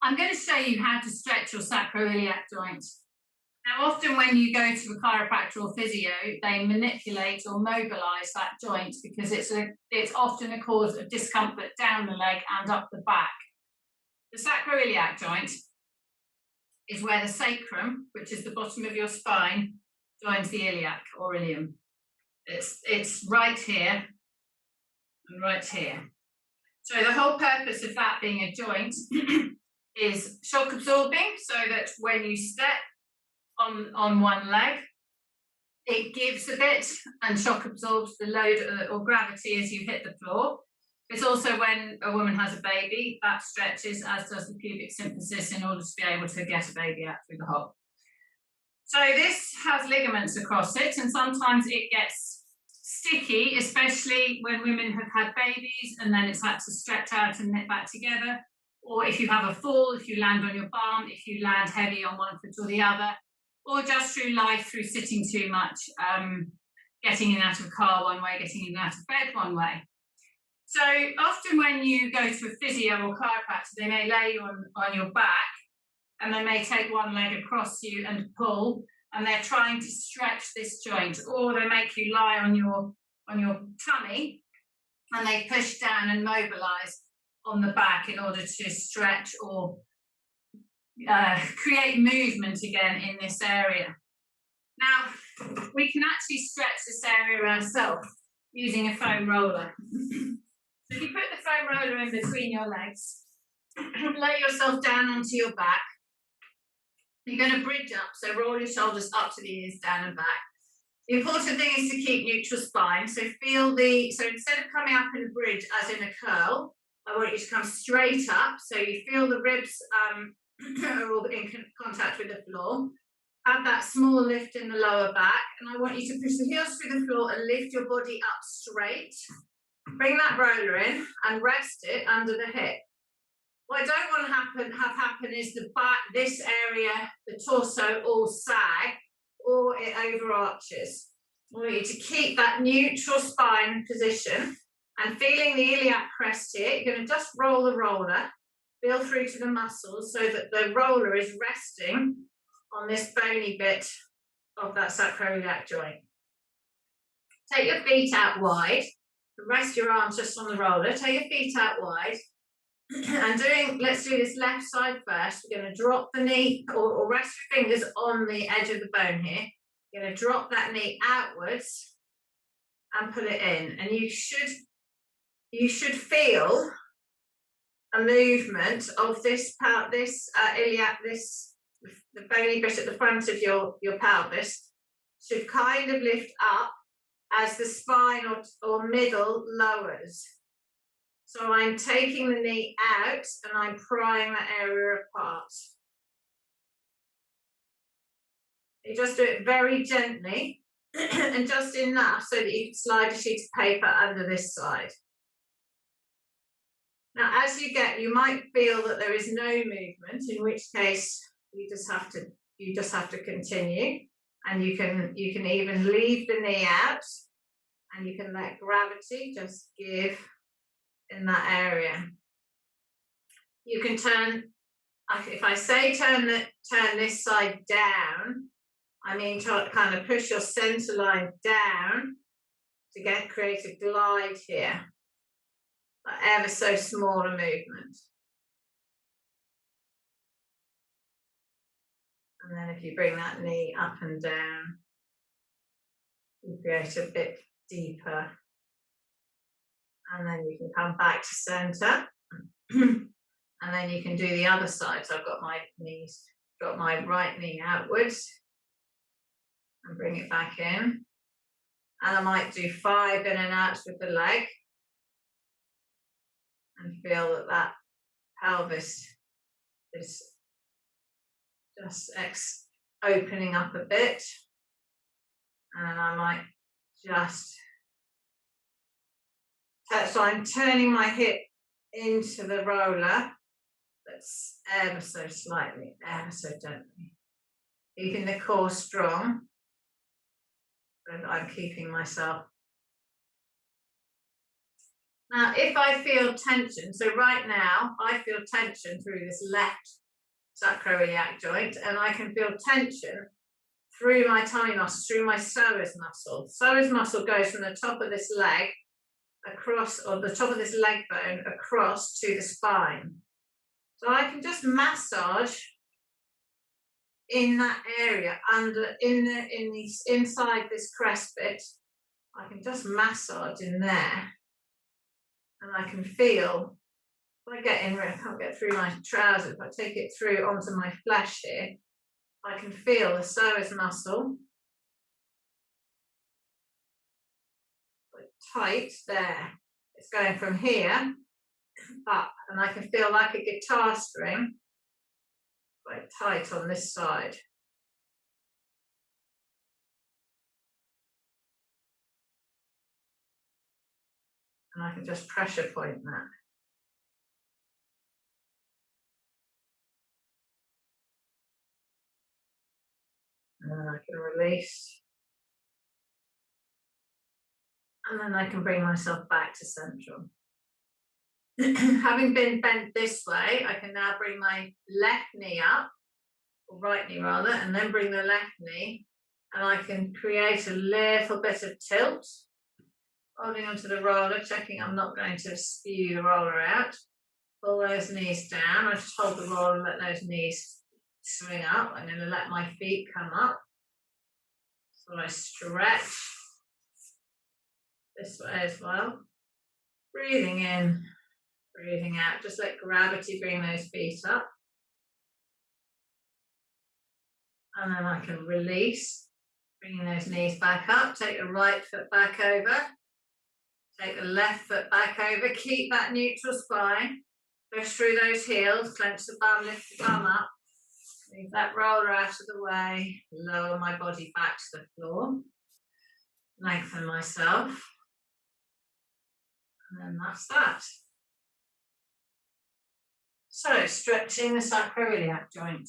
I'm going to show you how to stretch your sacro-iliac joint. Now, often when you go to a chiropractor or physio, they manipulate or mobilise that joint because it's often a cause of discomfort down the leg and up the back. The sacro-iliac joint is where the sacrum, which is the bottom of your spine, joins the iliac or ilium. It's right here and right here. So the whole purpose of that being a joint is shock absorbing, so that when you step on one leg, it gives a bit and shock absorbs the load or gravity as you hit the floor. It's also when a woman has a baby, that stretches, as does the pubic symphysis, in order to be able to get a baby out through the hole. So this has ligaments across it, and sometimes it gets sticky, especially when women have had babies and then it's had to stretch out and knit back together. Or if you have a fall, if you land on your bum, if you land heavy on one foot or the other, or just through life, through sitting too much, getting in and out of a car one way, getting in and out of bed one way. So often when you go to a physio or chiropractor, they may lay you on your back and they may take one leg across you and pull, and they're trying to stretch this joint, or they make you lie on your tummy and they push down and mobilise on the back in order to stretch or create movement again in this area. Now, we can actually stretch this area ourselves using a foam roller. So if you put the foam roller in between your legs, lay yourself down onto your back. You're going to bridge up, so roll your shoulders up to the ears, down and back. The important thing is to keep neutral spine. So instead of coming up in a bridge as in a curl, I want you to come straight up, so you feel the ribs are all in contact with the floor. Have that small lift in the lower back, and I want you to push the heels through the floor and lift your body up straight. Bring that roller in and rest it under the hip. What I don't want to have happen is the back, this area, the torso all sag, or it overarches. I want you to keep that neutral spine position and feeling the iliac crest here. You're going to just roll the roller, feel through to the muscles so that the roller is resting on this bony bit of that sacro-iliac joint. Take your feet out wide, rest your arms just on the roller, take your feet out wide, and let's do this left side first. We're going to drop the knee, or rest your fingers on the edge of the bone here. You're going to drop that knee outwards and pull it in, and you should feel a movement of this iliac, the bony bit at the front of your pelvis should kind of lift up as the spine or middle lowers. So I'm taking the knee out and I'm prying that area apart. You just do it very gently and just enough so that you can slide a sheet of paper under this side. Now, as you might feel that there is no movement, in which case you just have to continue, and you can even leave the knee out, and you can let gravity just give in that area. You can turn. If I say turn this side down, I mean to kind of push your center line down to create a glide here. Ever so small a movement. And then if you bring that knee up and down, you create a bit deeper. And then you can come back to center. And then you can do the other side. So I've got my right knee outwards and bring it back in. And I might do 5 in and outs with the leg. And feel that pelvis is just opening up a bit. And I might just, so I'm turning my hip into the roller, but ever so slightly, ever so gently. Keeping the core strong, and I'm keeping myself Now, if I feel tension, so right now I feel tension through this left sacro iliac joint, and I can feel tension through my tummy muscle, through my psoas muscle. Psoas muscle goes from the top of this leg across, or the top of this leg bone across to the spine. So I can just massage in that area, inside this crest bit. I can just massage in there, and I can feel. If I get in, I can't get through my trousers. If I take it through onto my flesh here, I can feel the psoas muscle tight there. It's going from here up, and I can feel like a guitar string quite tight on this side. And I can just pressure point that. And then I can release. And then I can bring myself back to central. Having been bent this way, I can now bring my left knee up, or right knee rather, and then bring the left knee, and I can create a little bit of tilt, holding onto the roller, checking I'm not going to spew the roller out. Pull those knees down. I just hold the roller and let those knees swing up. I'm going to let my feet come up. So I stretch this way as well. Breathing in, breathing out. Just let gravity bring those feet up. And then I can release, bringing those knees back up. Take the right foot back over. Take the left foot back over. Keep that neutral spine. Push through those heels. Clench the bum, lift the bum up. Move that roller out of the way. Lower my body back to the floor. Lengthen myself. And then that's that. So, stretching the sacro iliac joint.